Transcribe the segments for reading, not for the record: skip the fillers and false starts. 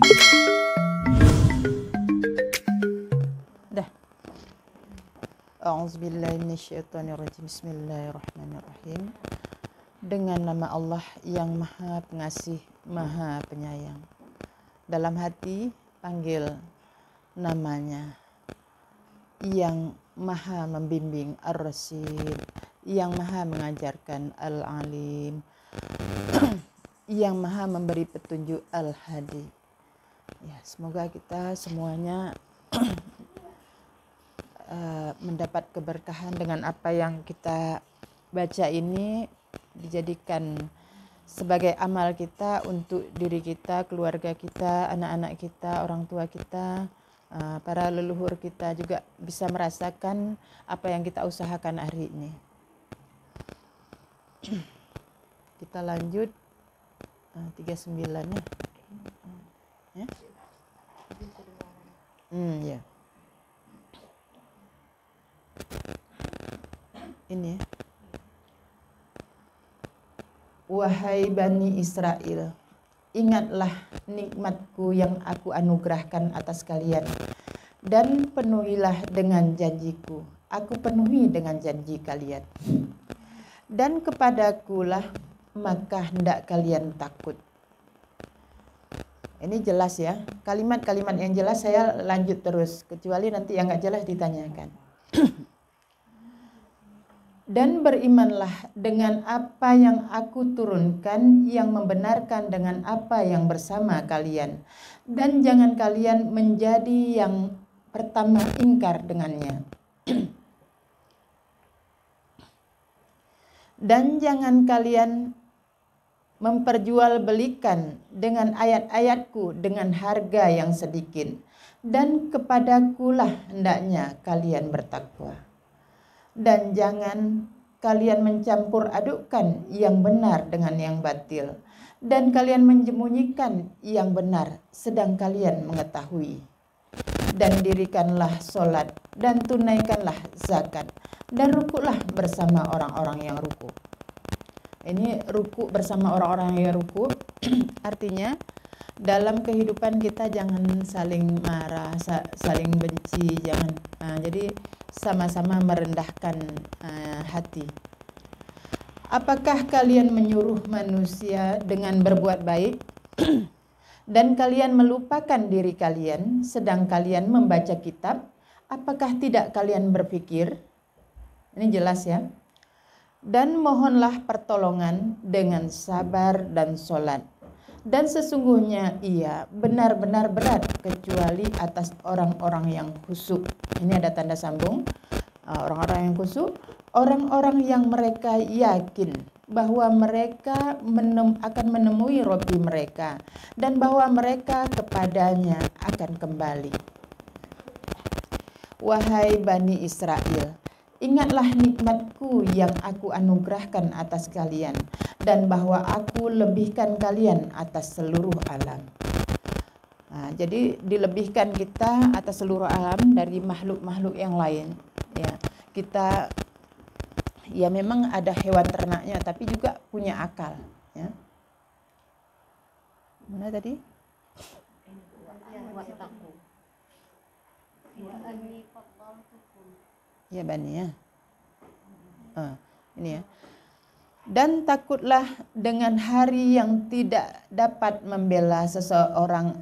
Dah. A'udzubillahi minasyaitonirrajim. Bismillahirrahmanirrahim. Dengan nama Allah yang Maha Pengasih, Maha Penyayang. Dalam hati panggil namanya yang Maha Membimbing, Ar-Rasyid, yang Maha Mengajarkan, Al-Alim, yang Maha Memberi Petunjuk, Al-Hadi. Ya, semoga kita semuanya mendapat keberkahan dengan apa yang kita baca ini, dijadikan sebagai amal kita untuk diri kita, keluarga kita, anak-anak kita, orang tua kita, para leluhur kita juga bisa merasakan apa yang kita usahakan hari ini. Kita lanjut 39 ya. Ya. Ini ya. Wahai Bani Israel, ingatlah nikmatku yang aku anugerahkan atas kalian, dan penuhilah dengan janjiku. Aku penuhi dengan janji kalian. Dan kepadakulah maka hendak kalian takut. Ini jelas ya, kalimat-kalimat yang jelas saya lanjut terus, kecuali nanti yang nggak jelas ditanyakan. Dan berimanlah dengan apa yang aku turunkan yang membenarkan dengan apa yang bersama kalian. Dan jangan kalian menjadi yang pertama ingkar dengannya. Dan jangan kalian memperjualbelikan dengan ayat-ayatku dengan harga yang sedikit. Dan kepadakulah hendaknya kalian bertakwa. Dan jangan kalian mencampur adukkan yang benar dengan yang batil. Dan kalian menyembunyikan yang benar sedang kalian mengetahui. Dan dirikanlah solat dan tunaikanlah zakat. Dan rukuklah bersama orang-orang yang ruku. Ini ruku bersama orang-orang yang ruku artinya dalam kehidupan kita jangan saling marah, saling benci, jangan. Jadi sama-sama merendahkan hati. Apakah kalian menyuruh manusia dengan berbuat baik dan kalian melupakan diri kalian sedang kalian membaca kitab? Apakah tidak kalian berpikir? Ini jelas ya. Dan mohonlah pertolongan dengan sabar dan solat. Dan sesungguhnya ia benar-benar berat kecuali atas orang-orang yang khusyuk. Ini ada tanda sambung. Orang-orang yang khusyuk, orang-orang yang mereka yakin bahwa mereka akan menemui Robbi mereka dan bahwa mereka kepadanya akan kembali. Wahai Bani Israel, ingatlah nikmatku yang aku anugerahkan atas kalian dan bahwa aku lebihkan kalian atas seluruh alam. Jadi dilebihkan kita atas seluruh alam dari makhluk-makhluk yang lain. Ya, kita ya memang ada hewan ternaknya, tapi juga punya akal. Ya. Mana tadi? Ya Bani ya. Ini ya. Dan takutlah dengan hari yang tidak dapat membela seseorang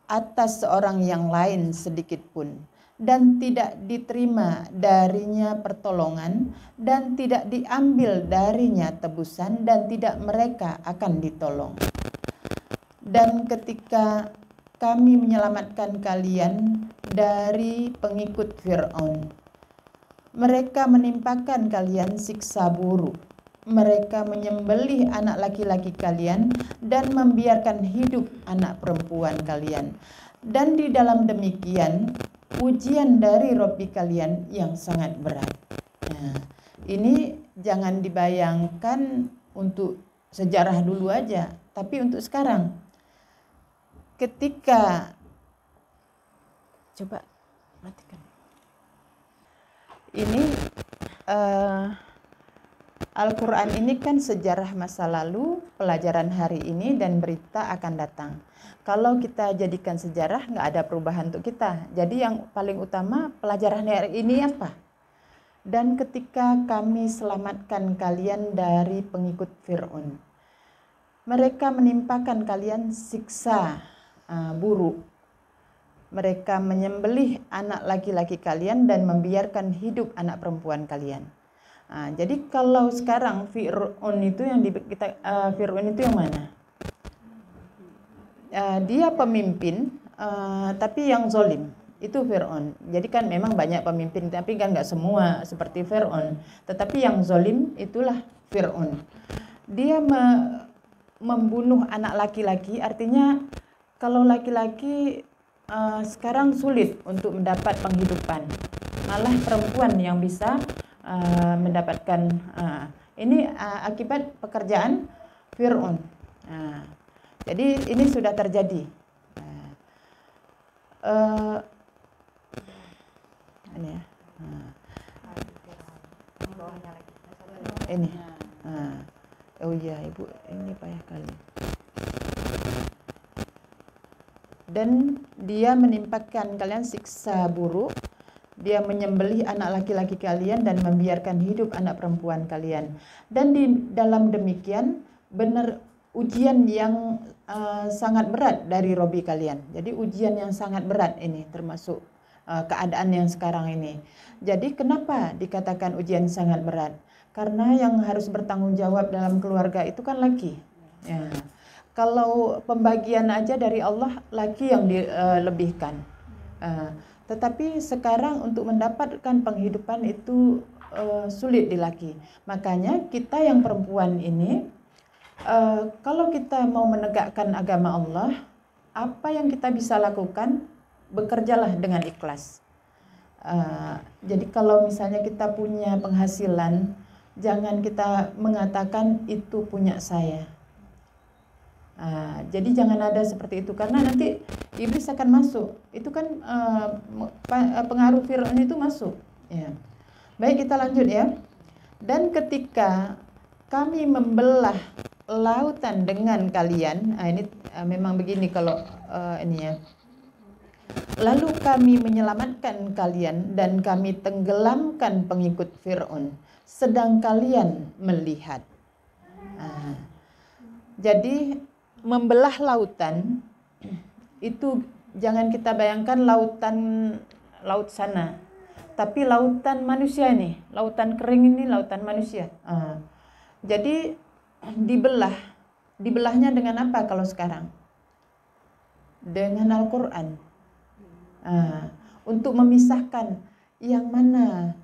atas seorang yang lain sedikit pun, dan tidak diterima darinya pertolongan, dan tidak diambil darinya tebusan, dan tidak mereka akan ditolong. Dan ketika kami menyelamatkan kalian dari pengikut Fir'aun, mereka menimpakan kalian siksa buruk. Mereka menyembelih anak laki-laki kalian dan membiarkan hidup anak perempuan kalian. Dan di dalam demikian ujian dari Robbi kalian yang sangat berat. Nah, ini jangan dibayangkan untuk sejarah dulu aja, tapi untuk sekarang. Ketika coba matikan. Ini Al-Quran ini kan sejarah masa lalu, pelajaran hari ini, dan berita akan datang. Kalau kita jadikan sejarah, nggak ada perubahan untuk kita. Jadi yang paling utama, pelajaran hari ini apa? Dan ketika kami selamatkan kalian dari pengikut Fir'aun, mereka menimpakan kalian siksa buruk. Mereka menyembelih anak laki-laki kalian dan membiarkan hidup anak perempuan kalian. Jadi kalau sekarang Fir'aun itu Fir'aun itu yang mana? Dia pemimpin, tapi yang zolim. Itu Fir'aun. Jadi kan memang banyak pemimpin, tapi kan nggak semua seperti Fir'aun. Tetapi yang zolim itulah Fir'aun. Dia membunuh anak laki-laki, artinya kalau laki-laki sekarang sulit untuk mendapat penghidupan. Malah perempuan yang bisa mendapatkan ini akibat pekerjaan Fir'aun. Jadi ini sudah terjadi. Ini ya. Ini. Oh iya, Ibu, ini payah kali. Dan dia menimpakan kalian siksa buruk. Dia menyembelih anak laki-laki kalian dan membiarkan hidup anak perempuan kalian. Dan di dalam demikian benar ujian yang sangat berat dari Robi kalian. Jadi ujian yang sangat berat ini termasuk keadaan yang sekarang ini. Jadi kenapa dikatakan ujian sangat berat? Karena yang harus bertanggung jawab dalam keluarga itu kan laki. Ya. Kalau pembagian aja dari Allah, laki yang dilebihkan. Tetapi sekarang untuk mendapatkan penghidupan itu sulit di laki. Makanya kita yang perempuan ini, kalau kita mau menegakkan agama Allah, apa yang kita bisa lakukan, bekerjalah dengan ikhlas. Jadi kalau misalnya kita punya penghasilan, jangan kita mengatakan itu punya saya. Jadi jangan ada seperti itu, karena nanti iblis akan masuk. Itu kan pengaruh Fir'aun itu masuk. Ya. Baik, kita lanjut ya. Dan ketika kami membelah lautan dengan kalian, ini memang begini kalau ini ya. Lalu kami menyelamatkan kalian dan kami tenggelamkan pengikut Fir'aun, sedang kalian melihat. Jadi membelah lautan itu jangan kita bayangkan laut sana, tapi lautan manusia ini, lautan kering ini lautan manusia. Jadi dibelahnya dengan apa kalau sekarang? Dengan Al-Quran. Untuk memisahkan yang mana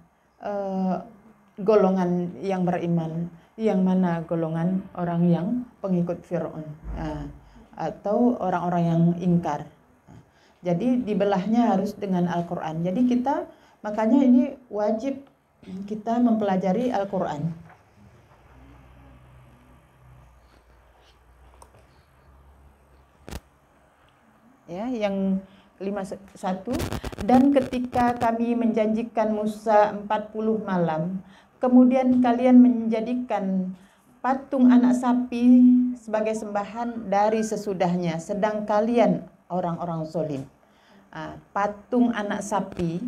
golongan yang beriman, yang mana golongan orang yang pengikut Fir'aun, atau orang-orang yang ingkar. Jadi dibelahnya harus dengan Al-Quran. Jadi makanya ini wajib kita mempelajari Al-Quran. Ya, yang 51, dan ketika kami menjanjikan Musa 40 malam, kemudian kalian menjadikan patung anak sapi sebagai sembahan dari sesudahnya, sedang kalian orang-orang zalim. Patung anak sapi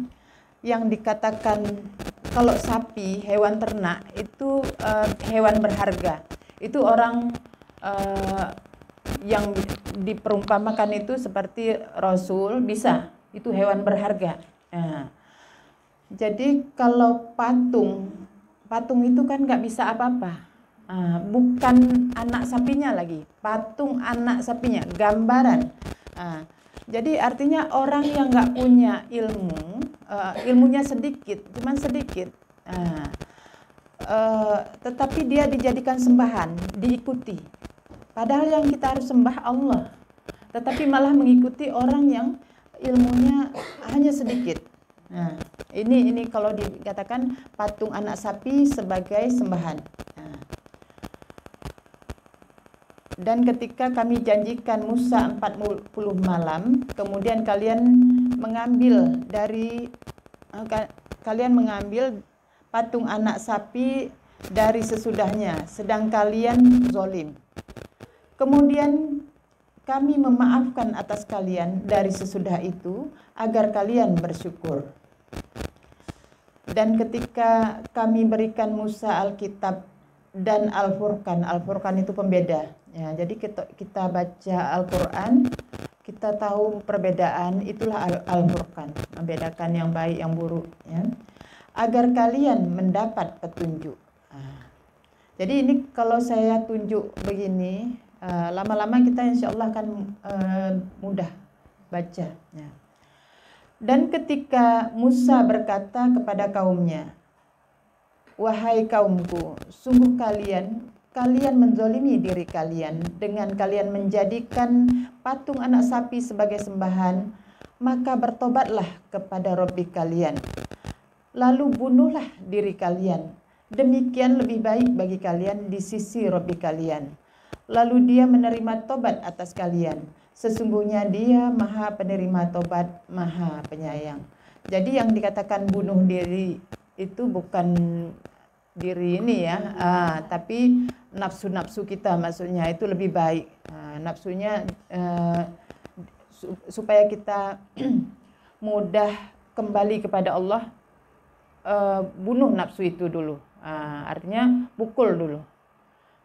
yang dikatakan, kalau sapi hewan ternak itu hewan berharga. Itu orang yang diperumpamakan itu seperti Rasul, bisa, itu hewan berharga. Jadi kalau patung itu kan nggak bisa apa-apa. Bukan anak sapinya lagi, patung anak sapinya, gambaran. Jadi artinya orang yang nggak punya ilmunya sedikit, cuman sedikit, tetapi dia dijadikan sembahan, diikuti. Padahal yang kita harus sembah Allah, tetapi malah mengikuti orang yang ilmunya hanya sedikit. Ini kalau dikatakan patung anak sapi sebagai sembahan. Dan ketika kami janjikan Musa 40 malam, kemudian kalian mengambil patung anak sapi dari sesudahnya, sedang kalian zolim. Kemudian kami memaafkan atas kalian dari sesudah itu, agar kalian bersyukur. Dan ketika kami berikan Musa Alkitab dan Al-Furqan, Al-Furqan itu pembeda. Ya, jadi kita baca Al-Quran, kita tahu perbedaan, itulah Al-Furqan, membedakan yang baik, yang buruk. Ya. Agar kalian mendapat petunjuk. Jadi ini kalau saya tunjuk begini, lama-lama kita insya Allah akan mudah baca. Ya. Dan ketika Musa berkata kepada kaumnya, wahai kaumku, sungguh kalian menzolimi diri kalian dengan kalian menjadikan patung anak sapi sebagai sembahan, maka bertobatlah kepada Robbi kalian. Lalu bunuhlah diri kalian. Demikian lebih baik bagi kalian di sisi Robbi kalian. Lalu dia menerima tobat atas kalian. Sesungguhnya dia maha penerima tobat, maha penyayang. Jadi yang dikatakan bunuh diri itu bukan diri ini ya, tapi nafsu-nafsu kita, maksudnya itu lebih baik. Nafsunya supaya kita mudah kembali kepada Allah, bunuh nafsu itu dulu. Artinya pukul dulu.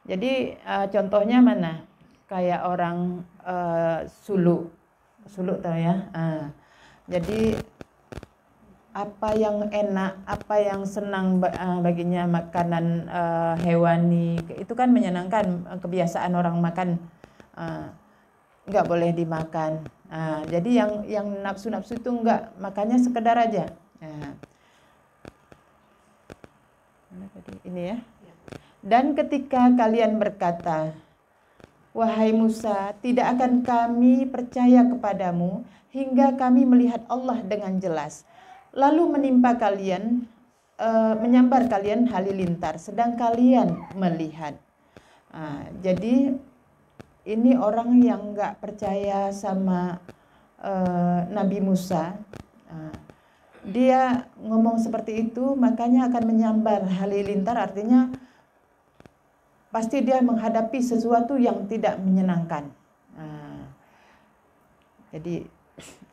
Jadi contohnya mana? Kayak orang suluk tahu ya. Jadi apa yang enak, apa yang senang baginya makanan hewani, itu kan menyenangkan, kebiasaan orang makan, nggak boleh dimakan. Jadi yang nafsu-nafsu itu nggak, makanya sekedar aja. Ini ya. Dan ketika kalian berkata, wahai Musa, tidak akan kami percaya kepadamu hingga kami melihat Allah dengan jelas. Lalu menimpa kalian, menyambar kalian halilintar, sedang kalian melihat. Jadi ini orang yang nggak percaya sama Nabi Musa. Dia ngomong seperti itu, makanya akan menyambar halilintar, artinya pasti dia menghadapi sesuatu yang tidak menyenangkan. Jadi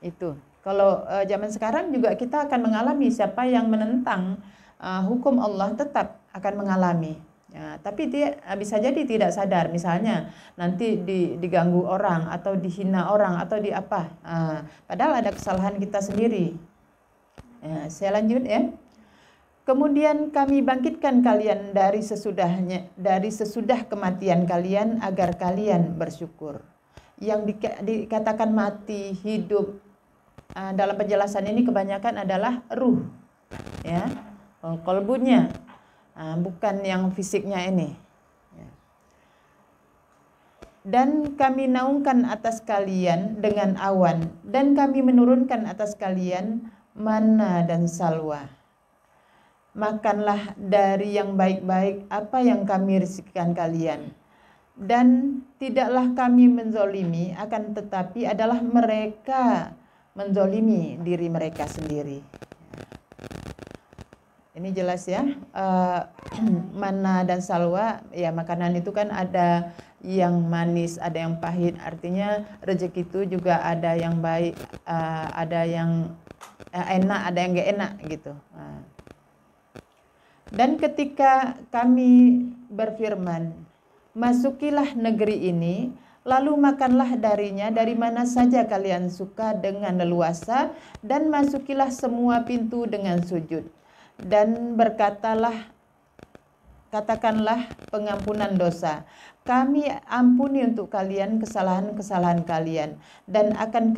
itu. Kalau zaman sekarang juga kita akan mengalami, siapa yang menentang hukum Allah tetap akan mengalami. Tapi dia bisa jadi tidak sadar, misalnya nanti diganggu orang atau dihina orang atau di apa. Padahal ada kesalahan kita sendiri. Saya lanjut ya. Kemudian kami bangkitkan kalian dari sesudah kematian kalian agar kalian bersyukur. Yang dikatakan mati, hidup, dalam penjelasan ini kebanyakan adalah ruh, ya, qalbunya, bukan yang fisiknya ini. Dan kami naungkan atas kalian dengan awan, dan kami menurunkan atas kalian manna dan salwa. Makanlah dari yang baik-baik apa yang kami rizkikan kalian. Dan tidaklah kami menzolimi, akan tetapi adalah mereka menzolimi diri mereka sendiri. Ini jelas ya. Manna dan salwa, ya makanan itu kan ada yang manis, ada yang pahit. Artinya rezeki itu juga ada yang baik, ada yang enak, ada yang gak enak gitu. Dan ketika kami berfirman, masukilah negeri ini, lalu makanlah darinya dari mana saja kalian suka dengan leluasa, dan masukilah semua pintu dengan sujud. Dan katakanlah pengampunan dosa. Kami ampuni untuk kalian kesalahan-kesalahan kalian, dan akan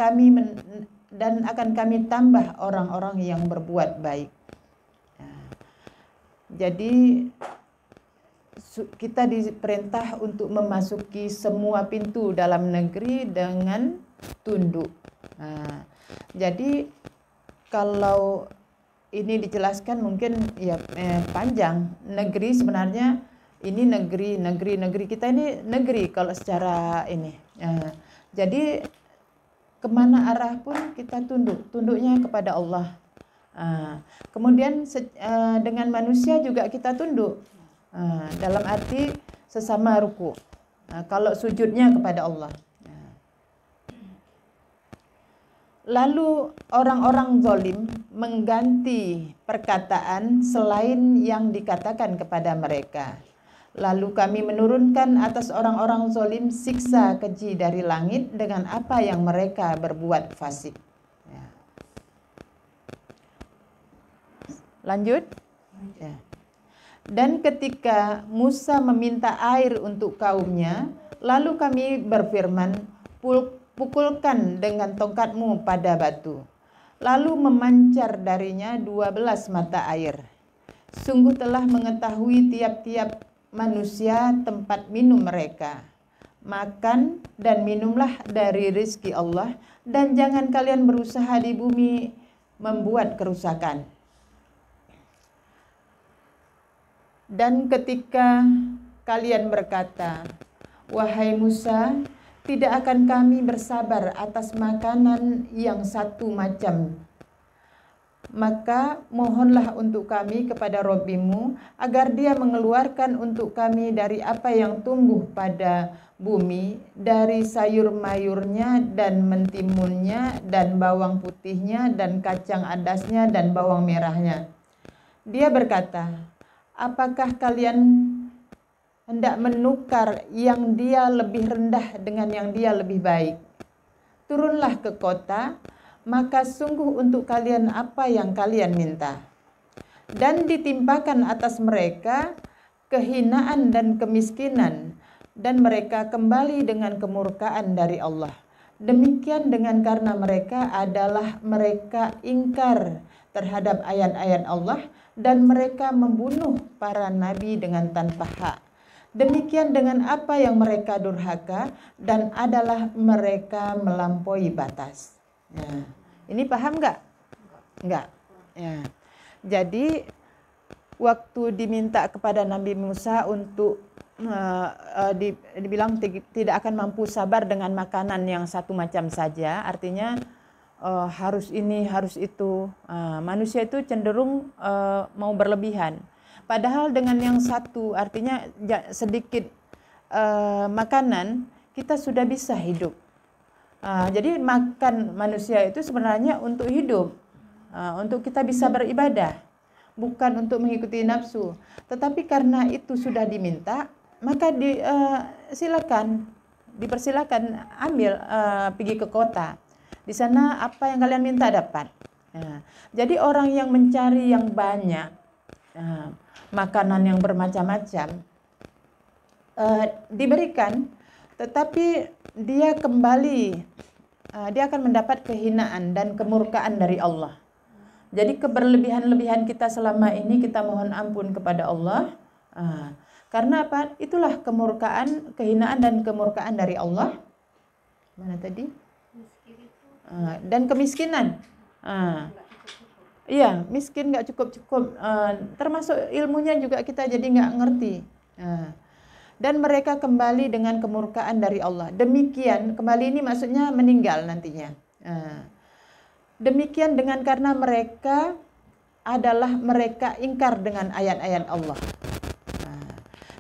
kami tambah orang-orang yang berbuat baik. Jadi kita diperintah untuk memasuki semua pintu dalam negeri dengan tunduk. Jadi kalau ini dijelaskan mungkin ya panjang. Negeri sebenarnya ini negeri kita ini negeri kalau secara ini. Jadi kemana arah pun kita tunduknya kepada Allah. Kemudian dengan manusia juga kita tunduk. Dalam arti sesama ruku. Kalau sujudnya kepada Allah. Lalu orang-orang zalim mengganti perkataan selain yang dikatakan kepada mereka. Lalu kami menurunkan atas orang-orang zalim siksa keji dari langit dengan apa yang mereka berbuat fasik. Lanjut. Dan ketika Musa meminta air untuk kaumnya, lalu kami berfirman, pukulkan dengan tongkatmu pada batu. Lalu memancar darinya 12 mata air. Sungguh telah mengetahui tiap-tiap manusia tempat minum mereka. Makan dan minumlah dari rezeki Allah, dan jangan kalian berusaha di bumi membuat kerusakan. Dan ketika kalian berkata, wahai Musa, tidak akan kami bersabar atas makanan yang satu macam. Maka mohonlah untuk kami kepada Rabbimu agar dia mengeluarkan untuk kami dari apa yang tumbuh pada bumi, dari sayur mayurnya dan mentimunnya dan bawang putihnya dan kacang adasnya dan bawang merahnya. Dia berkata, apakah kalian hendak menukar yang dia lebih rendah dengan yang dia lebih baik? Turunlah ke kota, maka sungguh untuk kalian apa yang kalian minta. Dan ditimpakan atas mereka kehinaan dan kemiskinan, dan mereka kembali dengan kemurkaan dari Allah. Demikian dengan karena mereka adalah mereka ingkar terhadap ayat-ayat Allah, dan mereka membunuh para nabi dengan tanpa hak. Demikian dengan apa yang mereka durhaka, dan adalah mereka melampaui batas. Ya. Ini paham nggak? Nggak. Ya. Jadi waktu diminta kepada Nabi Musa untuk dibilang tidak akan mampu sabar dengan makanan yang satu macam saja, artinya harus ini, harus itu. Manusia itu cenderung mau berlebihan. Padahal dengan yang satu, artinya sedikit makanan, kita sudah bisa hidup. Jadi makan manusia itu sebenarnya untuk hidup, untuk kita bisa beribadah, bukan untuk mengikuti nafsu. Tetapi karena itu sudah diminta, maka dipersilakan ambil, pergi ke kota. Di sana apa yang kalian minta dapat. Jadi orang yang mencari yang banyak, makanan yang bermacam-macam, diberikan, tetapi dia kembali, dia akan mendapat kehinaan dan kemurkaan dari Allah. Jadi keberlebihan-lebihan kita selama ini kita mohon ampun kepada Allah. Karena apa? Itulah kemurkaan, kehinaan dan kemurkaan dari Allah. Mana tadi? Dan kemiskinan. Iya, miskin nggak cukup-cukup. Termasuk ilmunya juga kita jadi nggak ngerti. Dan mereka kembali dengan kemurkaan dari Allah. Demikian, kembali ini maksudnya meninggal nantinya. Demikian dengan karena mereka adalah mereka ingkar dengan ayat-ayat Allah.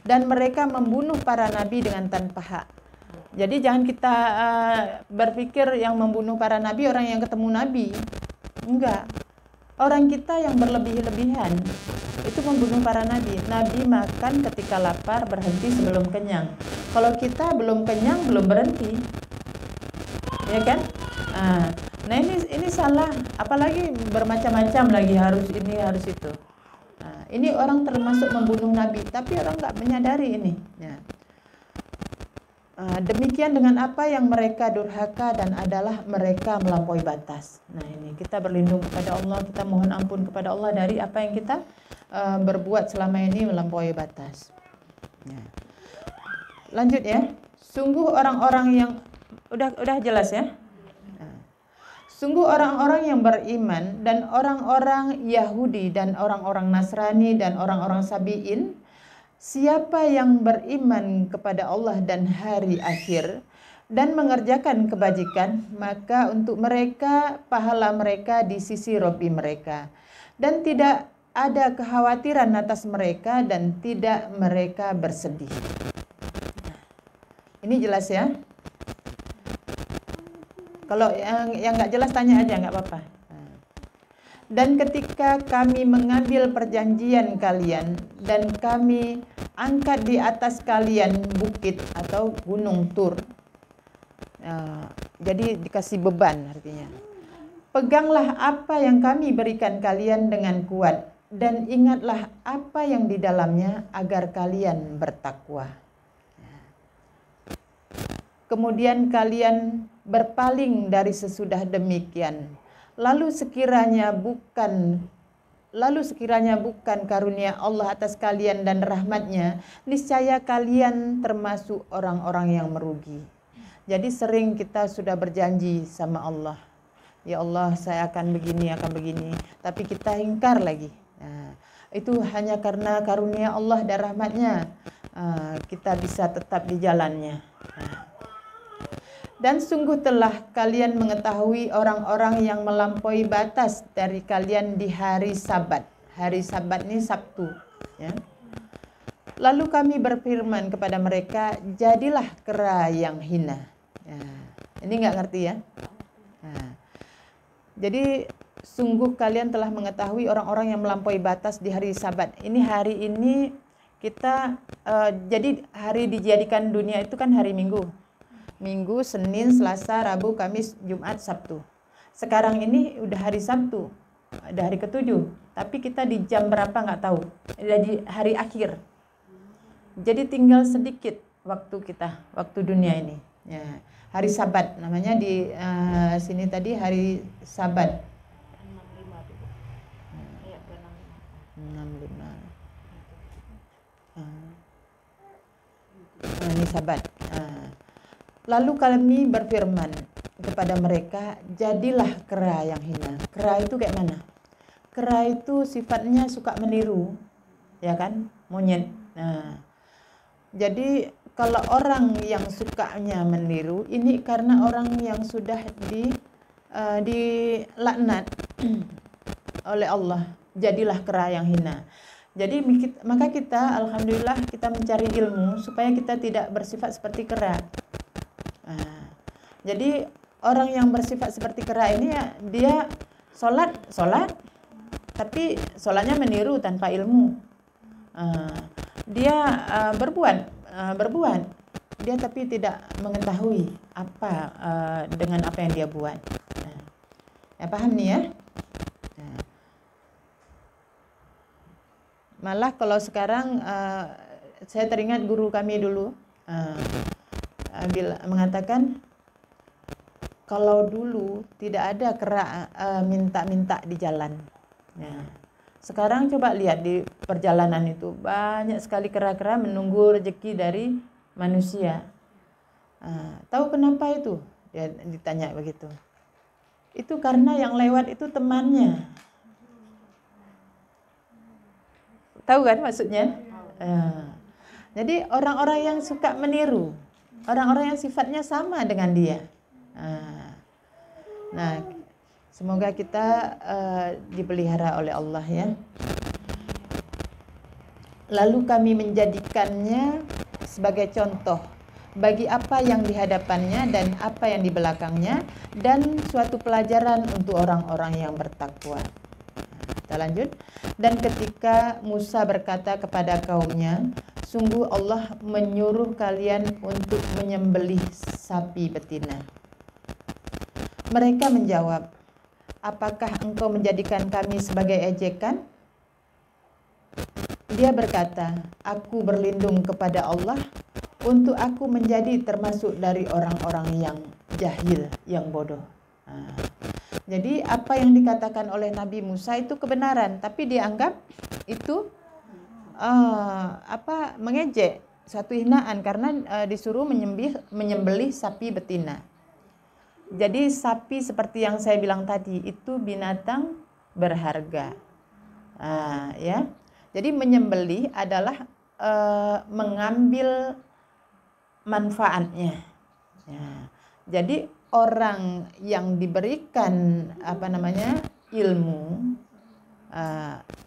Dan mereka membunuh para nabi dengan tanpa hak. Jadi jangan kita berpikir yang membunuh para nabi orang yang ketemu nabi. Enggak. Orang kita yang berlebih-lebihan itu membunuh para nabi. Nabi makan ketika lapar, berhenti sebelum kenyang. Kalau kita belum kenyang, belum berhenti. Ya kan? Nah ini salah. Apalagi bermacam-macam lagi, harus ini, harus itu. Ini orang termasuk membunuh nabi, tapi orang nggak menyadari ini. Ya. Demikian dengan apa yang mereka durhaka dan adalah mereka melampaui batas. Nah ini kita berlindung kepada Allah, kita mohon ampun kepada Allah dari apa yang kita berbuat selama ini melampaui batas. Ya. Lanjut ya. Sungguh orang-orang yang udah jelas ya. Sungguh orang-orang yang beriman dan orang-orang Yahudi dan orang-orang Nasrani dan orang-orang Sabi'in, siapa yang beriman kepada Allah dan hari akhir dan mengerjakan kebajikan, maka untuk mereka pahala mereka di sisi Rabbi mereka. Dan tidak ada kekhawatiran atas mereka dan tidak mereka bersedih. Ini jelas ya? Kalau yang nggak jelas tanya aja, nggak apa-apa. Dan ketika kami mengambil perjanjian kalian dan kami angkat di atas kalian bukit atau gunung Tur. Jadi dikasih beban artinya. Peganglah apa yang kami berikan kalian dengan kuat dan ingatlah apa yang di dalamnya agar kalian bertakwa. Kemudian kalian berpaling dari sesudah demikian. Lalu sekiranya bukan karunia Allah atas kalian dan rahmatnya, niscaya kalian termasuk orang-orang yang merugi. Jadi sering kita sudah berjanji sama Allah, ya Allah saya akan begini, tapi kita ingkar lagi. Nah, itu hanya karena karunia Allah dan rahmatnya kita bisa tetap di jalannya. Dan sungguh telah kalian mengetahui orang-orang yang melampaui batas dari kalian di hari Sabat. Hari Sabat ini Sabtu. Ya. Lalu kami berfirman kepada mereka, jadilah kera yang hina. Ya. Ini nggak ngerti ya? Nah. Jadi sungguh kalian telah mengetahui orang-orang yang melampaui batas di hari Sabat. Ini hari ini kita, jadi hari dijadikan dunia itu kan hari Minggu. Minggu, Senin, Selasa, Rabu, Kamis, Jumat, Sabtu. Sekarang ini udah hari Sabtu, udah hari ke-7. Tapi kita di jam berapa nggak tahu. Udah di hari akhir. Jadi tinggal sedikit waktu kita, waktu dunia ini. Ya, hari Sabat namanya di sini tadi hari Sabat. 65. Ini Sabat. Lalu kami berfirman kepada mereka, jadilah kera yang hina. Kera itu kayak mana? Kera itu sifatnya suka meniru, ya kan? Monyet. Nah, jadi kalau orang yang sukanya meniru, ini karena orang yang sudah dilaknat oleh Allah. Jadilah kera yang hina. Jadi maka kita, alhamdulillah, kita mencari ilmu supaya kita tidak bersifat seperti kera. Jadi orang yang bersifat seperti kera ini ya, dia sholat, tapi sholatnya meniru tanpa ilmu. Dia berbuat, dia tapi tidak mengetahui apa dengan apa yang dia buat. Ya paham nih ya? Malah kalau sekarang saya teringat guru kami dulu mengatakan, kalau dulu tidak ada kera minta-minta di jalan. Nah, sekarang coba lihat di perjalanan itu banyak sekali kera-kera menunggu rezeki dari manusia. Tahu kenapa itu? Dia ditanya begitu. Itu karena yang lewat itu temannya. Tahu kan maksudnya? Jadi orang-orang yang suka meniru, orang-orang yang sifatnya sama dengan dia. Nah, semoga kita dipelihara oleh Allah ya. Lalu kami menjadikannya sebagai contoh bagi apa yang di hadapannya dan apa yang di belakangnya, dan suatu pelajaran untuk orang-orang yang bertakwa. Kita lanjut. Dan ketika Musa berkata kepada kaumnya, sungguh Allah menyuruh kalian untuk menyembelih sapi betina. Mereka menjawab, apakah engkau menjadikan kami sebagai ejekan? Dia berkata, aku berlindung kepada Allah untuk aku menjadi termasuk dari orang-orang yang jahil, yang bodoh. Jadi apa yang dikatakan oleh Nabi Musa itu kebenaran, tapi dianggap itu mengejek, suatu hinaan karena disuruh menyembelih sapi betina. Jadi sapi seperti yang saya bilang tadi itu binatang berharga, ya. Jadi menyembelih adalah mengambil manfaatnya. Ya. Jadi orang yang diberikan ilmu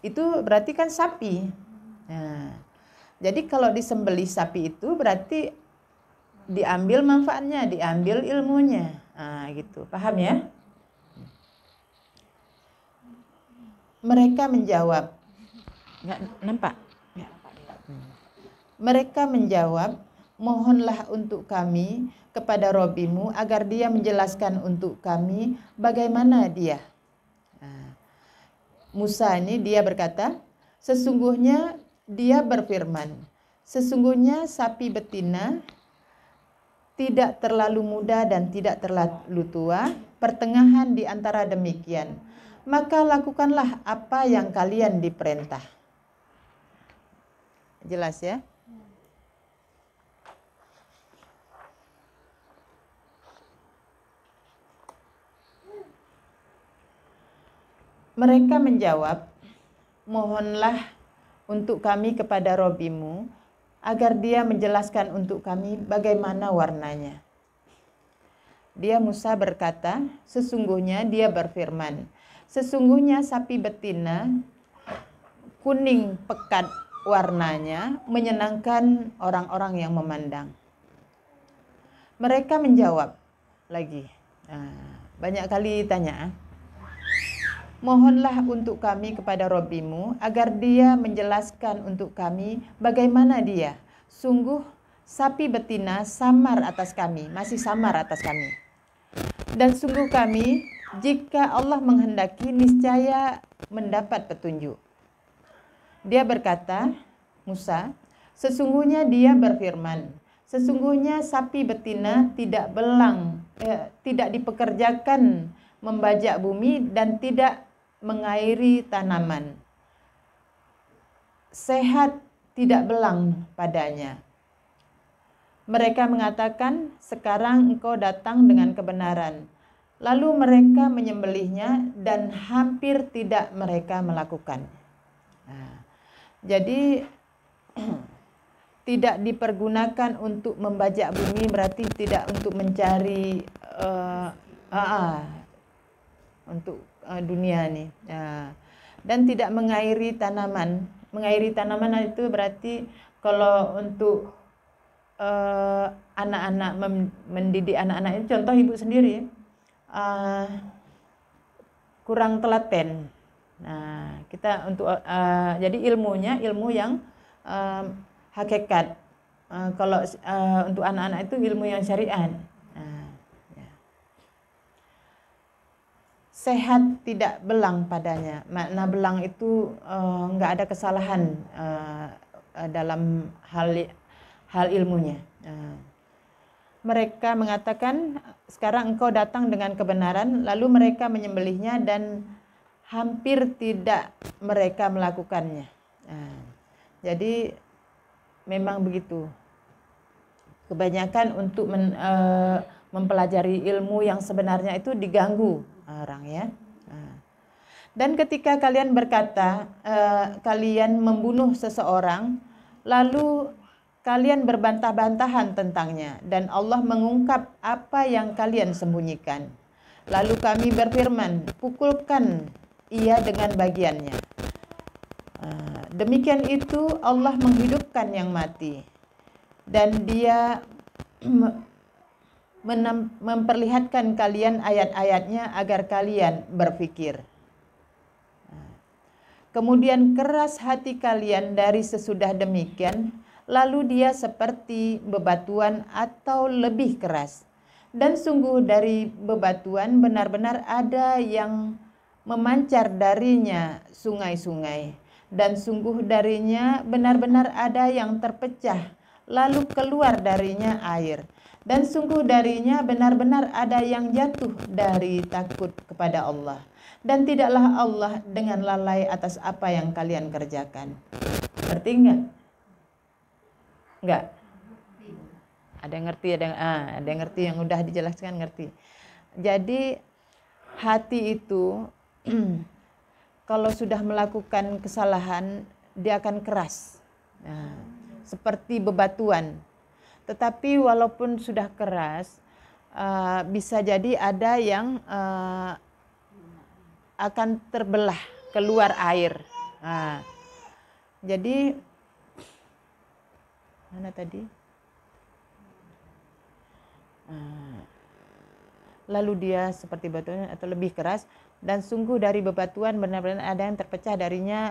Itu berarti kan sapi. Nah, jadi kalau disembelih sapi itu berarti diambil manfaatnya, diambil ilmunya. Gitu. Paham ya? Mereka menjawab. Nggak nampak? Ya. Mereka menjawab, mohonlah untuk kami kepada Robbimu agar dia menjelaskan untuk kami bagaimana dia. Musa ini dia berkata, sesungguhnya dia berfirman, sesungguhnya sapi betina tidak terlalu muda dan tidak terlalu tua, pertengahan di antara demikian. Maka lakukanlah apa yang kalian diperintah. Jelas ya? Mereka menjawab, mohonlah untuk kami kepada Robbimu agar dia menjelaskan untuk kami bagaimana warnanya. Dia Musa berkata, sesungguhnya dia berfirman, sesungguhnya sapi betina kuning pekat warnanya menyenangkan orang-orang yang memandang. Mereka menjawab lagi, banyak kali tanya, mohonlah untuk kami kepada Robbimu agar dia menjelaskan untuk kami bagaimana dia. Sungguh sapi betina samar atas kami, masih samar atas kami. Dan sungguh kami, jika Allah menghendaki, niscaya mendapat petunjuk. Dia berkata, Musa, sesungguhnya dia berfirman, sesungguhnya sapi betina tidak dipekerjakan membajak bumi dan tidak mengairi tanaman. Sehat tidak belang padanya. Mereka mengatakan, sekarang engkau datang dengan kebenaran. Lalu mereka menyembelihnya dan hampir tidak mereka melakukan. Jadi tidak dipergunakan untuk membajak bumi berarti tidak untuk mencari untuk dunia nih. Dan tidak mengairi tanaman. Mengairi tanaman itu berarti kalau untuk anak-anak mendidik anak-anak itu, contoh ibu sendiri kurang telaten. Nah, kita untuk jadi ilmunya ilmu yang hakikat. Kalau untuk anak-anak itu ilmu yang syariat. Sehat tidak belang padanya. Makna belang itu nggak ada kesalahan dalam hal ilmunya. Mereka mengatakan, sekarang engkau datang dengan kebenaran, lalu mereka menyembelihnya dan hampir tidak mereka melakukannya. Jadi memang begitu. Kebanyakan untuk mempelajari ilmu yang sebenarnya itu diganggu orang ya. Dan ketika kalian berkata kalian membunuh seseorang, lalu kalian berbantah-bantahan tentangnya, dan Allah mengungkap apa yang kalian sembunyikan. Lalu kami berfirman, pukulkan ia dengan bagiannya. Demikian itu Allah menghidupkan yang mati, dan dia memperlihatkan kalian ayat-ayatnya agar kalian berpikir. Kemudian keras hati kalian dari sesudah demikian, lalu dia seperti bebatuan atau lebih keras. Dan sungguh dari bebatuan benar-benar ada yang memancar darinya sungai-sungai. Dan sungguh darinya benar-benar ada yang terpecah, lalu keluar darinya air. Dan sungguh darinya benar-benar ada yang jatuh dari takut kepada Allah. Dan tidaklah Allah dengan lalai atas apa yang kalian kerjakan. Ngerti enggak? Enggak? Ada yang ngerti, ada yang ngerti, yang udah dijelaskan ngerti. Jadi hati itu kalau sudah melakukan kesalahan dia akan keras, seperti bebatuan. Tetapi walaupun sudah keras, bisa jadi ada yang akan terbelah keluar air. Jadi mana tadi? Lalu dia seperti batuan atau lebih keras, dan sungguh dari bebatuan benar-benar ada yang terpecah darinya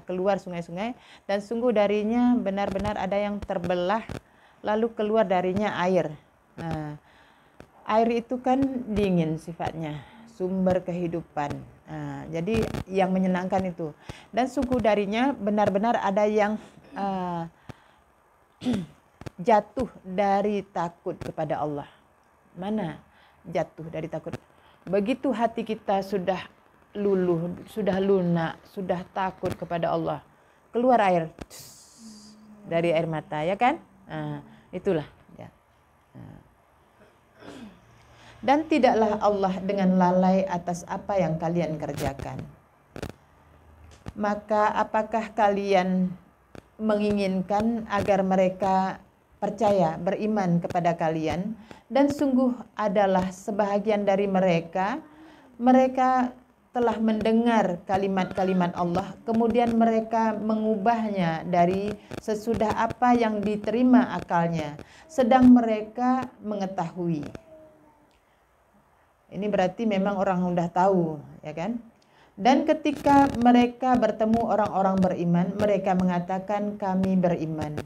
keluar sungai-sungai, dan sungguh darinya benar-benar ada yang terbelah lalu keluar darinya air. Air itu kan dingin sifatnya, sumber kehidupan. Jadi yang menyenangkan itu, dan sungguh darinya benar-benar ada yang jatuh dari takut kepada Allah. Mana jatuh dari takut? Begitu hati kita sudah luluh, sudah lunak, sudah takut kepada Allah, keluar air dari air mata, ya kan? Itulah ya. Dan tidaklah Allah dengan lalai atas apa yang kalian kerjakan. Maka apakah kalian menginginkan agar mereka percaya, beriman kepada kalian? Dan sungguh adalah sebahagian dari mereka telah mendengar kalimat-kalimat Allah, kemudian mereka mengubahnya dari sesudah apa yang diterima akalnya, sedang mereka mengetahui. Ini berarti memang orang sudah tahu, ya kan? Dan ketika mereka bertemu orang-orang beriman, mereka mengatakan kami beriman.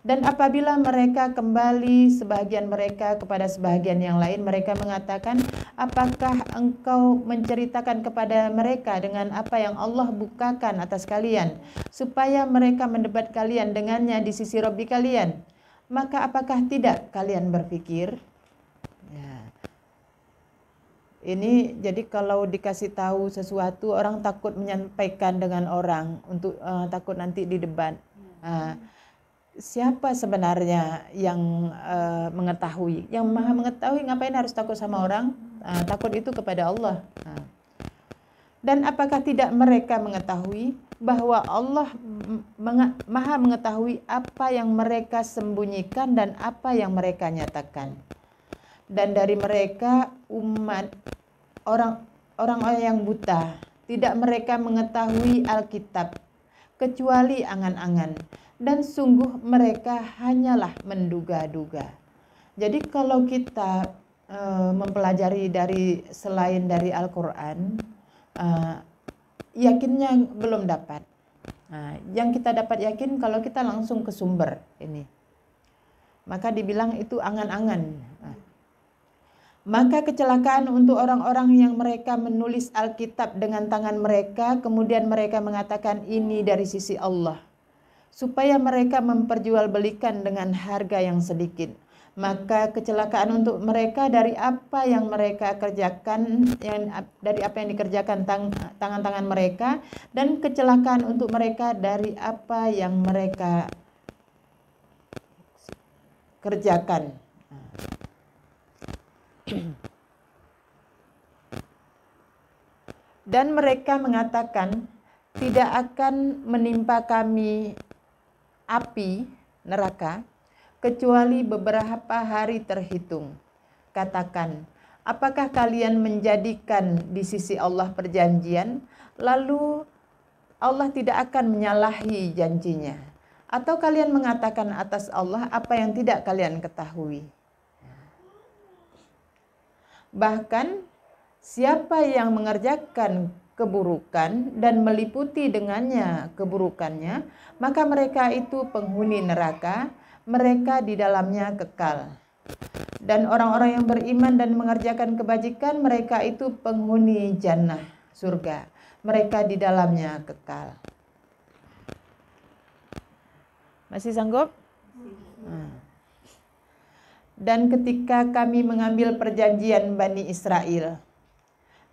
Dan apabila mereka kembali sebahagian mereka kepada sebahagian yang lain, mereka mengatakan, apakah engkau menceritakan kepada mereka dengan apa yang Allah bukakan atas kalian, supaya mereka mendebat kalian dengannya di sisi Rabbi kalian? Maka apakah tidak kalian berpikir? Ya. Ini jadi kalau dikasih tahu sesuatu, orang takut menyampaikan dengan orang untuk takut nanti di debat. Siapa sebenarnya yang mengetahui? Yang maha mengetahui, ngapain harus takut sama orang? Takut itu kepada Allah. Dan apakah tidak mereka mengetahui bahwa Allah maha mengetahui apa yang mereka sembunyikan dan apa yang mereka nyatakan? Dan dari mereka umat orang-orang yang buta, tidak mereka mengetahui Alkitab kecuali angan-angan, dan sungguh mereka hanyalah menduga-duga. Jadi kalau kita mempelajari dari selain dari Al-Quran, yakinnya belum dapat. Yang kita dapat yakin kalau kita langsung ke sumber ini, maka dibilang itu angan-angan. Maka kecelakaan untuk orang-orang yang mereka menulis Alkitab dengan tangan mereka, kemudian mereka mengatakan ini dari sisi Allah, supaya mereka memperjualbelikan dengan harga yang sedikit. Maka kecelakaan untuk mereka dari apa yang mereka kerjakan, dari apa yang dikerjakan tangan-tangan mereka, dan kecelakaan untuk mereka dari apa yang mereka kerjakan. Dan mereka mengatakan, tidak akan menimpa kami api neraka kecuali beberapa hari terhitung. Katakan, apakah kalian menjadikan di sisi Allah perjanjian, lalu Allah tidak akan menyalahi janjinya? Atau kalian mengatakan atas Allah apa yang tidak kalian ketahui? Bahkan siapa yang mengerjakan keburukan dan meliputi dengannya keburukannya, maka mereka itu penghuni neraka, mereka di dalamnya kekal. Dan orang-orang yang beriman dan mengerjakan kebajikan, mereka itu penghuni jannah, surga, mereka di dalamnya kekal. Masih sanggup? Dan ketika kami mengambil perjanjian Bani Israel,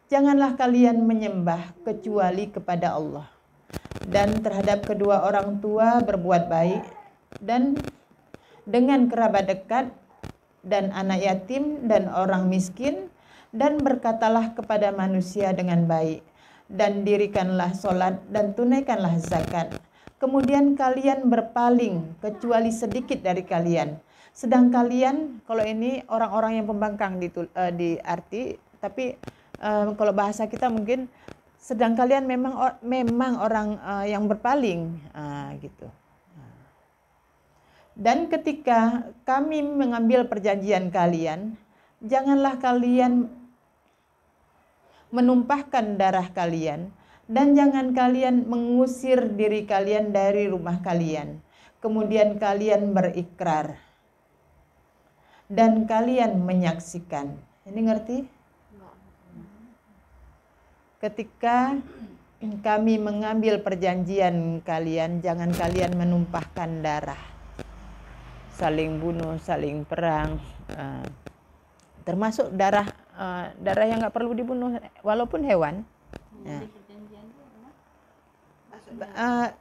janganlah kalian menyembah kecuali kepada Allah, dan terhadap kedua orang tua berbuat baik, dan dengan kerabat dekat, dan anak yatim, dan orang miskin, dan berkatalah kepada manusia dengan baik, dan dirikanlah sholat, dan tunaikanlah zakat. Kemudian kalian berpaling kecuali sedikit dari kalian. Sedang kalian, kalau ini orang-orang yang pembangkang di arti, tapi kalau bahasa kita mungkin sedang kalian memang orang yang berpaling, gitu. Dan ketika kami mengambil perjanjian kalian, janganlah kalian menumpahkan darah kalian, dan jangan kalian mengusir diri kalian dari rumah kalian. Kemudian kalian berikrar dan kalian menyaksikan. Ini ngerti? Ketika kami mengambil perjanjian kalian, jangan kalian menumpahkan darah, saling bunuh, saling perang, termasuk darah yang nggak perlu dibunuh, walaupun hewan.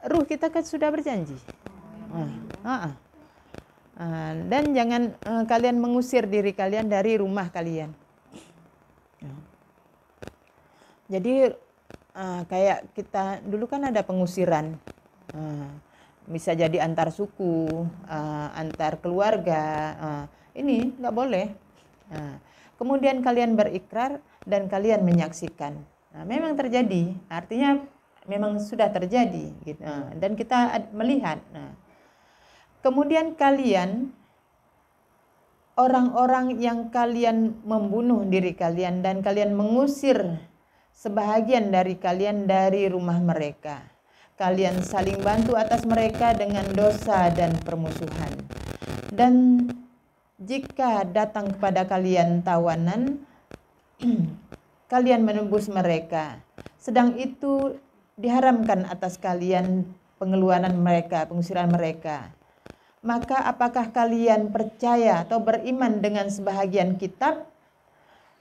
Ruh kita kan sudah berjanji. Dan jangan kalian mengusir diri kalian dari rumah kalian. Jadi kayak kita dulu kan ada pengusiran, bisa jadi antar suku, antar keluarga. Ini nggak boleh. Kemudian kalian berikrar dan kalian menyaksikan. Memang terjadi, artinya memang sudah terjadi, gitu. Dan kita melihat. Kemudian kalian, orang-orang yang kalian membunuh diri kalian dan kalian mengusir sebahagian dari kalian dari rumah mereka, kalian saling bantu atas mereka dengan dosa dan permusuhan. Dan jika datang kepada kalian tawanan, kalian menembus mereka, sedang itu diharamkan atas kalian pengeluaran mereka, pengusiran mereka. Maka apakah kalian percaya atau beriman dengan sebahagian kitab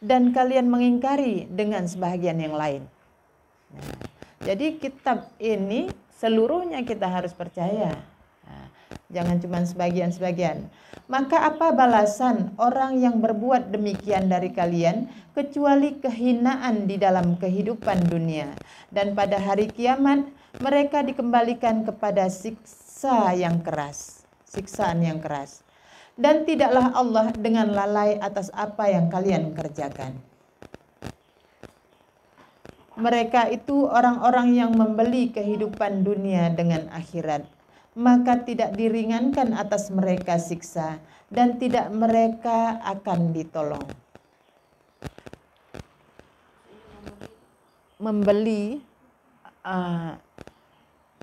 dan kalian mengingkari dengan sebahagian yang lain? Jadi kitab ini seluruhnya kita harus percaya. Jangan cuma sebagian-sebagian. Maka apa balasan orang yang berbuat demikian dari kalian kecuali kehinaan di dalam kehidupan dunia, dan pada hari kiamat mereka dikembalikan kepada siksaan yang keras. Dan tidaklah Allah dengan lalai atas apa yang kalian kerjakan. Mereka itu orang-orang yang membeli kehidupan dunia dengan akhirat, maka tidak diringankan atas mereka siksa dan tidak mereka akan ditolong. Membeli,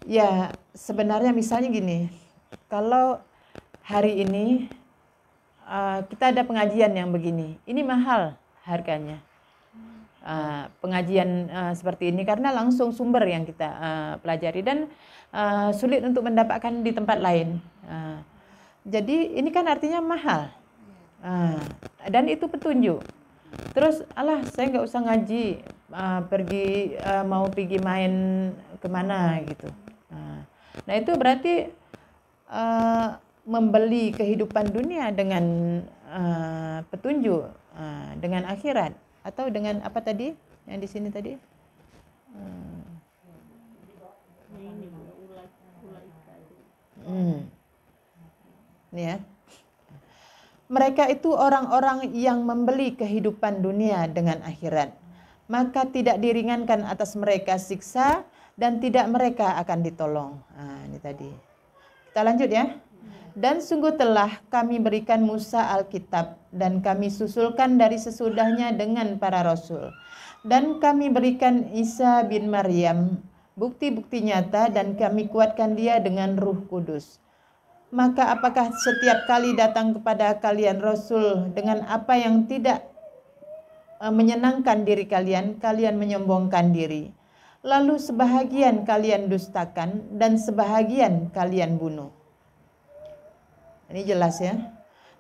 ya sebenarnya misalnya gini, kalau hari ini kita ada pengajian yang begini, ini mahal harganya. Pengajian seperti ini karena langsung sumber yang kita pelajari dan sulit untuk mendapatkan di tempat lain. Jadi ini kan artinya mahal, dan itu petunjuk. Terus saya nggak usah ngaji, mau pergi main kemana gitu. Nah itu berarti membeli kehidupan dunia dengan petunjuk, dengan akhirat. Atau dengan apa tadi yang di sini tadi? Ini ya. Mereka itu orang-orang yang membeli kehidupan dunia dengan akhirat, maka tidak diringankan atas mereka siksa dan tidak mereka akan ditolong. Ini tadi. Kita lanjut ya. Dan sungguh telah kami berikan Musa Alkitab dan kami susulkan dari sesudahnya dengan para rasul. Dan kami berikan Isa bin Maryam bukti-bukti nyata dan kami kuatkan dia dengan Ruh Kudus. Maka apakah setiap kali datang kepada kalian rasul dengan apa yang tidak menyenangkan diri kalian, kalian menyombongkan diri. Lalu sebahagian kalian dustakan dan sebahagian kalian bunuh. Ini jelas ya.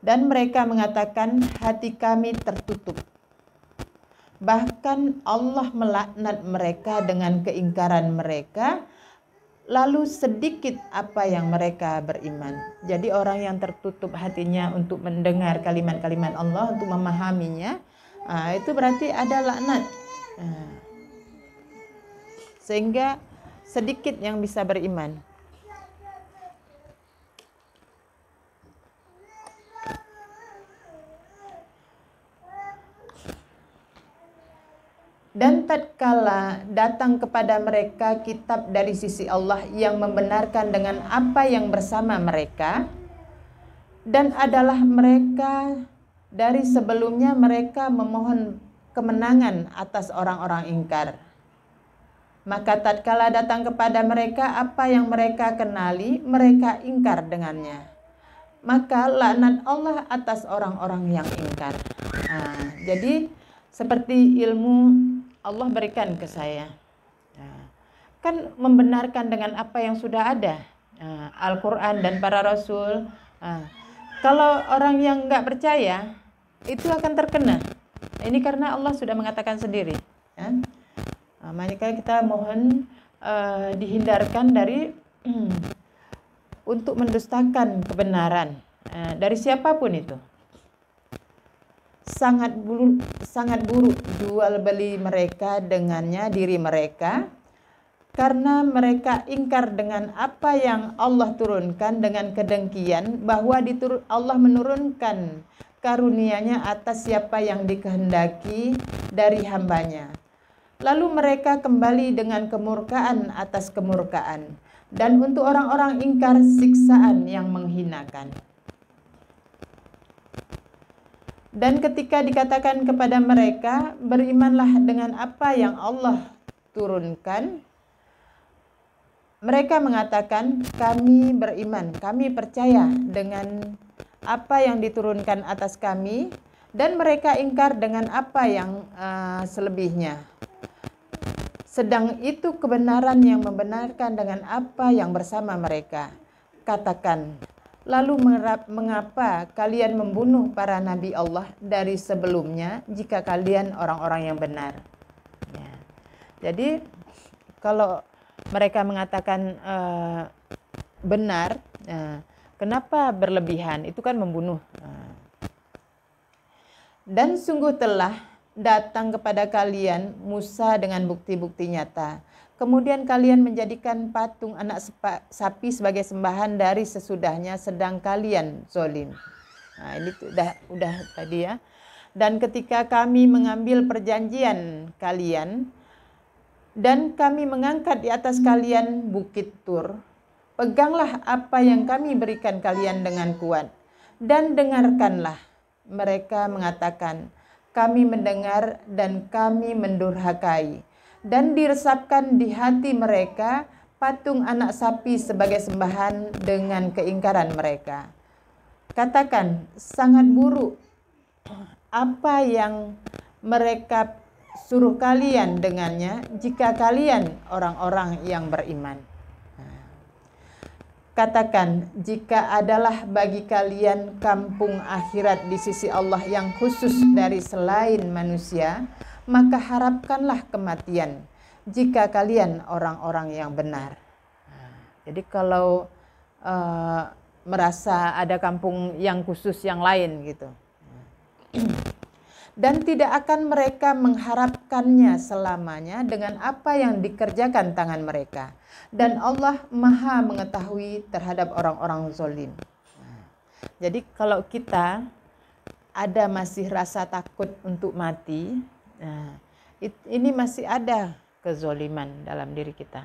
Dan mereka mengatakan hati kami tertutup. Bahkan Allah melaknat mereka dengan keingkaran mereka. Lalu sedikit apa yang mereka beriman. Jadi orang yang tertutup hatinya untuk mendengar kalimat-kalimat Allah, untuk memahaminya, itu berarti ada laknat. Sehingga sedikit yang bisa beriman. Dan tatkala datang kepada mereka kitab dari sisi Allah yang membenarkan dengan apa yang bersama mereka, dan adalah mereka dari sebelumnya mereka memohon kemenangan atas orang-orang ingkar. Maka tatkala datang kepada mereka apa yang mereka kenali, mereka ingkar dengannya. Maka laknat Allah atas orang-orang yang ingkar. Jadi seperti ilmu Allah berikan ke saya, kan membenarkan dengan apa yang sudah ada, Al-Quran dan para Rasul. Kalau orang yang nggak percaya, itu akan terkena. Ini karena Allah sudah mengatakan sendiri. Makanya kita mohon dihindarkan dari untuk mendustakan kebenaran dari siapapun itu. Sangat buruk jual beli mereka dengannya diri mereka, karena mereka ingkar dengan apa yang Allah turunkan dengan kedengkian bahwa Allah menurunkan karunia-Nya atas siapa yang dikehendaki dari hambanya. Lalu mereka kembali dengan kemurkaan atas kemurkaan, dan untuk orang-orang ingkar siksaan yang menghinakan. Dan ketika dikatakan kepada mereka, berimanlah dengan apa yang Allah turunkan, mereka mengatakan, kami beriman, kami percaya dengan apa yang diturunkan atas kami, dan mereka ingkar dengan apa yang selebihnya. Sedang itu kebenaran yang membenarkan dengan apa yang bersama mereka. Katakan, lalu mengapa kalian membunuh para nabi Allah dari sebelumnya jika kalian orang-orang yang benar? Ya. Jadi kalau mereka mengatakan benar, kenapa berlebihan? Itu kan membunuh. Dan sungguh telah datang kepada kalian Musa dengan bukti-bukti nyata. Kemudian kalian menjadikan patung anak sapi sebagai sembahan dari sesudahnya, sedang kalian zalim. Ini udah tadi ya. Dan ketika kami mengambil perjanjian kalian dan kami mengangkat di atas kalian bukit Tur, peganglah apa yang kami berikan kalian dengan kuat dan dengarkanlah. Mereka mengatakan, kami mendengar dan kami mendurhakai. Dan diresapkan di hati mereka patung anak sapi sebagai sembahan dengan keingkaran mereka. Katakan, sangat buruk apa yang mereka suruh kalian dengannya jika kalian orang-orang yang beriman. Katakan, jika adalah bagi kalian kampung akhirat di sisi Allah yang khusus dari selain manusia, maka harapkanlah kematian jika kalian orang-orang yang benar. Jadi kalau merasa ada kampung yang khusus yang lain gitu. Dan tidak akan mereka mengharapkannya selamanya dengan apa yang dikerjakan tangan mereka. Dan Allah Maha mengetahui terhadap orang-orang zalim. Jadi kalau kita ada masih rasa takut untuk mati, ini masih ada kezoliman dalam diri kita.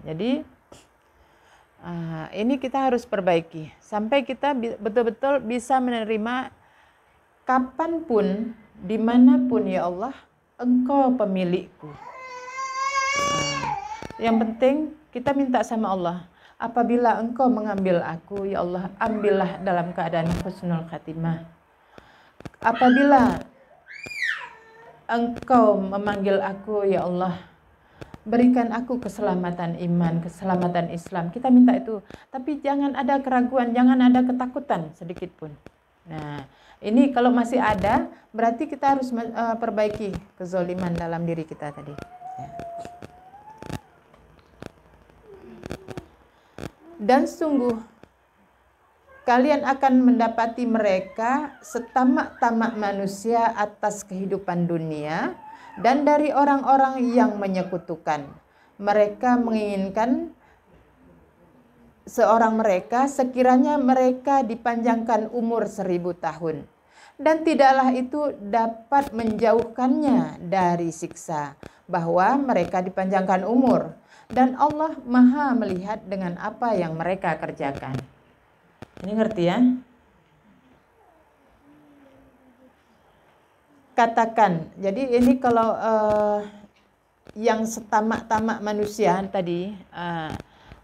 Jadi ini kita harus perbaiki sampai kita betul-betul bisa menerima kapanpun, dimanapun ya Allah, Engkau pemilikku. Yang penting kita minta sama Allah, apabila Engkau mengambil aku, ya Allah, ambillah dalam keadaan husnul khatimah. Apabila Engkau memanggil aku, ya Allah, berikan aku keselamatan iman, keselamatan Islam. Kita minta itu, tapi jangan ada keraguan, jangan ada ketakutan sedikit pun. Nah, ini kalau masih ada, berarti kita harus perbaiki kezoliman dalam diri kita tadi. Ya. Dan sungguh kalian akan mendapati mereka setamak-tamak manusia atas kehidupan dunia dan dari orang-orang yang menyekutukan. Mereka menginginkan seorang mereka sekiranya mereka dipanjangkan umur 1000 tahun. dan tidaklah itu dapat menjauhkannya dari siksa, bahwa mereka dipanjangkan umur, dan Allah Maha melihat dengan apa yang mereka kerjakan. Ini ngerti ya? Katakan, jadi ini kalau yang setamak-tamak manusia tadi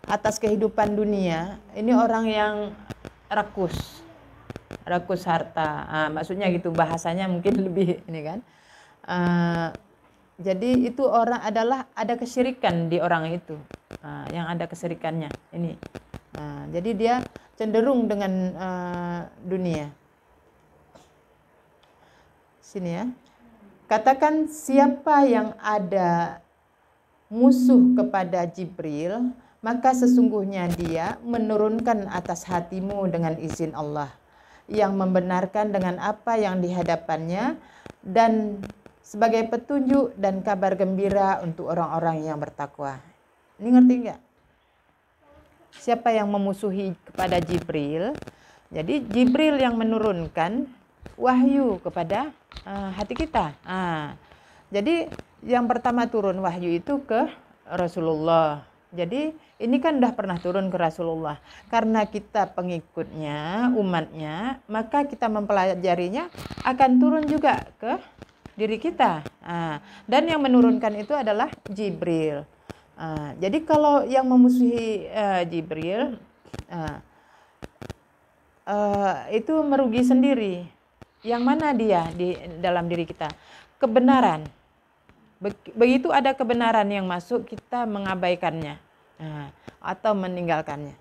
atas kehidupan dunia, ini orang yang rakus harta, maksudnya gitu, bahasanya mungkin lebih ini kan. Jadi itu orang ada kesyirikan di orang itu, yang ada kesyirikannya ini. Jadi dia cenderung dengan dunia. Sini ya. Katakan, siapa yang ada musuh kepada Jibril, maka sesungguhnya dia menurunkan atas hatimu dengan izin Allah, yang membenarkan dengan apa yang dihadapannya, dan sebagai petunjuk dan kabar gembira untuk orang-orang yang bertakwa. Ini ngerti nggak? Siapa yang memusuhi kepada Jibril? Jadi Jibril yang menurunkan wahyu kepada hati kita. Jadi yang pertama turun wahyu itu ke Rasulullah. Jadi ini kan udah pernah turun ke Rasulullah. Karena kita pengikutnya, umatnya, maka kita mempelajarinya akan turun juga ke diri kita. Dan yang menurunkan itu adalah Jibril. Jadi kalau yang memusuhi Jibril itu merugi sendiri. Yang mana dia di dalam diri kita? Kebenaran. Begitu ada kebenaran yang masuk, kita mengabaikannya atau meninggalkannya.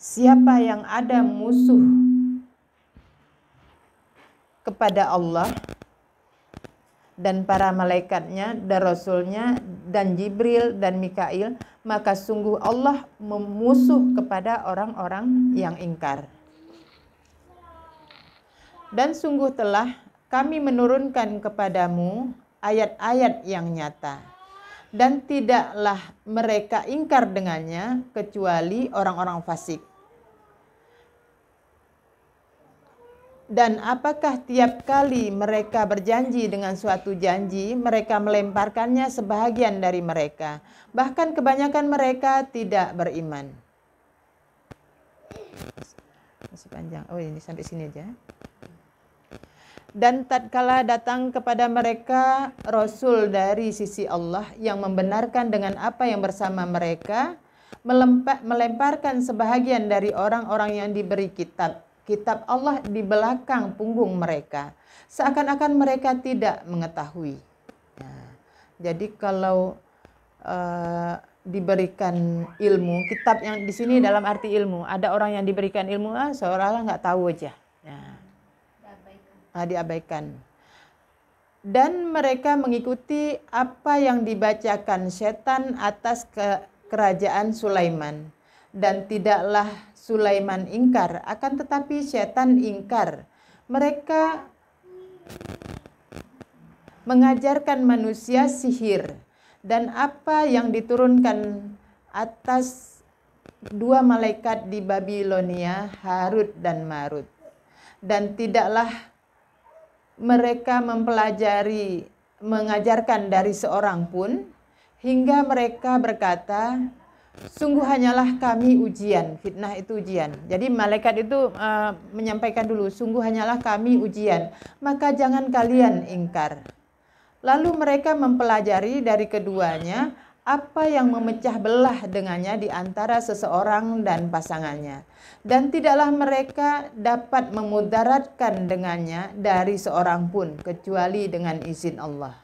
Siapa yang ada musuh kepada Allah dan para malaikatnya dan Rasulnya dan Jibril dan Mikail, maka sungguh Allah memusuh kepada orang-orang yang ingkar. Dan sungguh telah kami menurunkan kepadamu ayat-ayat yang nyata, dan tidaklah mereka ingkar dengannya kecuali orang-orang fasik. Dan apakah tiap kali mereka berjanji dengan suatu janji, mereka melemparkannya sebahagian dari mereka, bahkan kebanyakan mereka tidak beriman. Masih panjang. Oh, ini sampai sini aja. Dan tatkala datang kepada mereka Rasul dari sisi Allah yang membenarkan dengan apa yang bersama mereka, melemparkan sebahagian dari orang-orang yang diberi kitab Allah di belakang punggung mereka, seakan-akan mereka tidak mengetahui. Jadi kalau diberikan ilmu, kitab yang di sini dalam arti ilmu, ada orang yang diberikan ilmu seolah-olah nggak tahu aja. Diabaikan. Dan mereka mengikuti apa yang dibacakan setan atas kerajaan Sulaiman, dan tidaklah Sulaiman ingkar, akan tetapi setan ingkar. Mereka mengajarkan manusia sihir dan apa yang diturunkan atas dua malaikat di Babilonia, Harut dan Marut. Dan tidaklah mereka mengajarkan dari seorang pun, hingga mereka berkata, sungguh hanyalah kami ujian. Fitnah itu ujian. Jadi malaikat itu menyampaikan dulu, sungguh hanyalah kami ujian, maka jangan kalian ingkar. Lalu mereka mempelajari dari keduanya apa yang memecah belah dengannya di antara seseorang dan pasangannya. Dan tidaklah mereka dapat memudaratkan dengannya dari seorang pun, kecuali dengan izin Allah.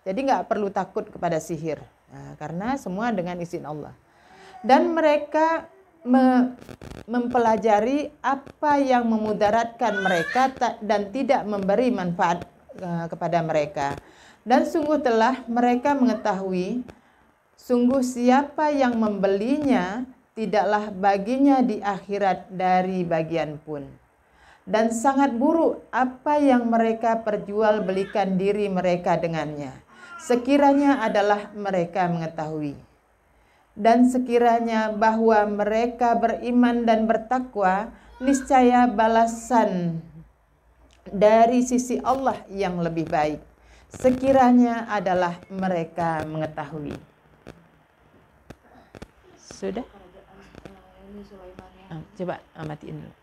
Jadi nggak perlu takut kepada sihir, karena semua dengan izin Allah. Dan mereka mempelajari apa yang memudaratkan mereka dan tidak memberi manfaat kepada mereka. Dan sungguh telah mereka mengetahui, sungguh siapa yang membelinya tidaklah baginya di akhirat dari bagian pun. Dan sangat buruk apa yang mereka perjualbelikan diri mereka dengannya, sekiranya adalah mereka mengetahui. Dan sekiranya bahwa mereka beriman dan bertakwa, niscaya balasan dari sisi Allah yang lebih baik, sekiranya adalah mereka mengetahui. Sudah? Coba matiin dulu.